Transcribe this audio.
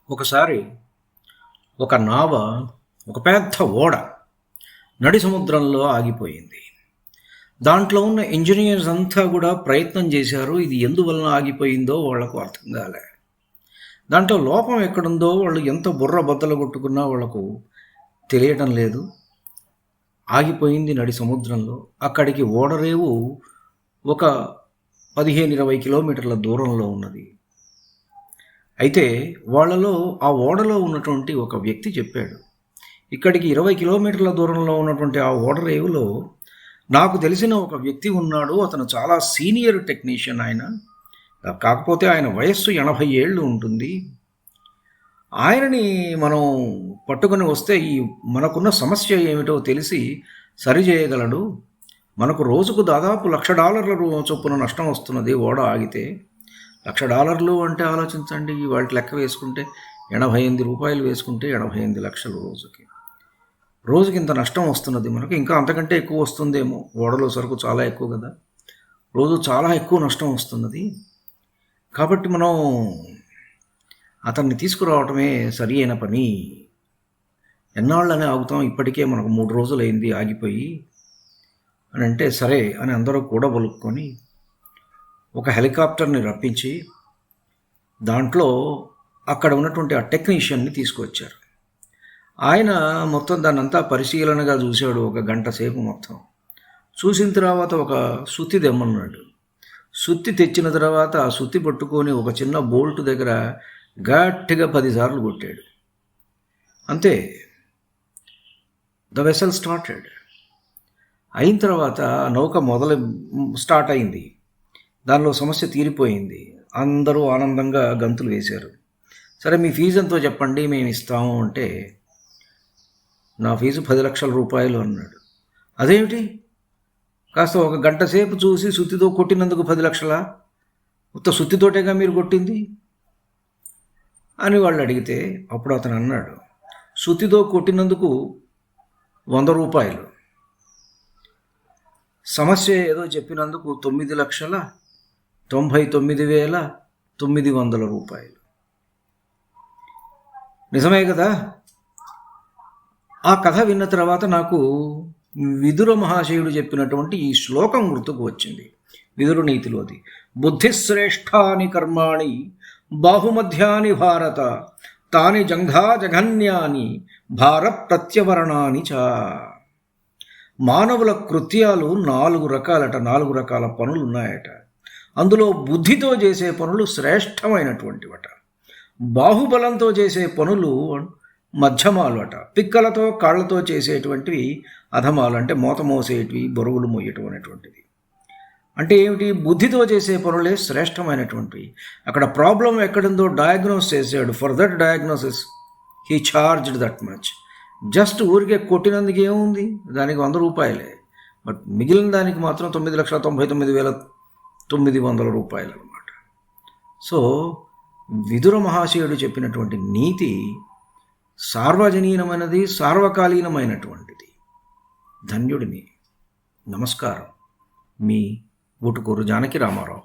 ఒకసారి ఒక నావ ఒక పెద్ద ఓడ నడి సముద్రంలో ఆగిపోయింది. దాంట్లో ఉన్న ఇంజనీర్స్ అంతా కూడా ప్రయత్నం చేశారు. ఇది ఎందువలన ఆగిపోయిందో వాళ్లకు అర్థం కాలే. దాంట్లో లోపం ఎక్కడుందో వాళ్ళు ఎంత బుర్ర బద్దలు కొట్టుకున్నా వాళ్లకు తెలియటం లేదు. ఆగిపోయింది నడి సముద్రంలో. అక్కడికి ఓడరేవు ఒక 15-20 కిలోమీటర్ల దూరంలో ఉన్నది. అయితే వాళ్ళలో ఆ ఓడలో ఉన్నటువంటి ఒక వ్యక్తి చెప్పాడు, ఇక్కడికి 20 కిలోమీటర్ల దూరంలో ఉన్నటువంటి ఆ ఓడరేవులో నాకు తెలిసిన ఒక వ్యక్తి ఉన్నాడు. అతను చాలా సీనియర్ టెక్నీషియన్. కాకపోతే ఆయన వయస్సు 80 ఏళ్ళు ఉంటుంది. ఆయనని మనం పట్టుకొని వస్తే మనకున్న సమస్య ఏమిటో తెలిసి సరిచేయగలడు. మనకు రోజుకు దాదాపు $1,00,000 చొప్పున నష్టం వస్తున్నది ఓడ ఆగితే. $1,00,000 అంటే ఆలోచించండి, వాటి లెక్క వేసుకుంటే 88 రూపాయలు వేసుకుంటే 88 లక్షలు రోజుకి ఇంత నష్టం వస్తున్నది. మనకు ఇంకా అంతకంటే ఎక్కువ వస్తుందేమో. ఓడలో సరుకు చాలా ఎక్కువ కదా, రోజు చాలా ఎక్కువ నష్టం వస్తున్నది. కాబట్టి మనం అతన్ని తీసుకురావటమే సరి అయిన పని. ఎన్నాళ్ళనే ఆగుతాం, ఇప్పటికే మనకు 3 రోజులైంది ఆగిపోయి అని అంటే, సరే అని అందరూ కూడా బలుక్కొని ఒక హెలికాప్టర్ని రప్పించి దాంట్లో అక్కడ ఉన్నటువంటి ఆ టెక్నీషియన్ని తీసుకొచ్చారు. ఆయన మొత్తం దాన్ని అంతా పరిశీలనగా చూశాడు. 1 గంట సేపు మొత్తం చూసిన తర్వాత ఒక సుత్తి తెమ్మన్నాడు. సుత్తి తెచ్చిన తర్వాత ఆ సుత్తి పట్టుకొని ఒక చిన్న బోల్ట్ దగ్గర గట్టిగా 10 సార్లు కొట్టాడు. అంతే, ద వెసల్ స్టార్టెడ్. అయిన తర్వాత నౌక స్టార్ట్ అయింది. దానిలో సమస్య తీరిపోయింది. అందరూ ఆనందంగా గంతులు వేశారు. సరే, మీ ఫీజు ఎంతో చెప్పండి, మేము ఇస్తాము అంటే, నా ఫీజు 10 లక్షల రూపాయలు అన్నాడు. అదేమిటి, కాస్త 1 గంట సేపు చూసి సుత్తితో కొట్టినందుకు 10 లక్షలా? మొత్తం సుత్తితోటేగా మీరు కొట్టింది అని వాళ్ళు అడిగితే, అప్పుడు అతను అన్నాడు, సుత్తితో కొట్టినందుకు 100 రూపాయలు, సమస్య ఏదో చెప్పినందుకు 9,99,900 రూపాయలు. నిజమే కదా? ఆ కథ విన్న తర్వాత నాకు విదుర మహాశయుడు చెప్పినటువంటి ఈ శ్లోకం గుర్తుకు వచ్చింది. విదుర నీతిలోది, బుద్ధిశ్రేష్ఠాని కర్మాణి బాహుమధ్యాని భారత తాని జంఘా జఘన్యాని భార ప్రత్యవరణాని చ. మానవుల కృత్యాలు 4 రకాలట, 4 రకాల పనులు ఉన్నాయట. అందులో బుద్ధితో చేసే పనులు శ్రేష్టమైనటువంటివట, బాహుబలంతో చేసే పనులు మధ్యమాలు అట, పిక్కలతో కాళ్లతో చేసేటువంటివి అధమాలు, అంటే మోత మోసేటివి, బరువులు మోయటం అనేటువంటిది. అంటే ఏమిటి? బుద్ధితో చేసే పనులే శ్రేష్టమైనటువంటివి. అక్కడ ప్రాబ్లం ఎక్కడుందో డయాగ్నోస్ చేశాడు. For that diagnosis he charged that much. Just ఊరికే కొట్టినందుకు ఏముంది, దానికి 100 రూపాయలే. బట్ మిగిలిన దానికి మాత్రం 9,99,900 రూపాయలు అన్నమాట. సో విదుర మహాశయుడు చెప్పినటువంటి నీతి సార్వజనీనమైనది, సార్వకాలీనమైనటువంటిది. ధన్యుడిని. నమస్కారం. మీ ఊటుకూరు జానకి రామారావు.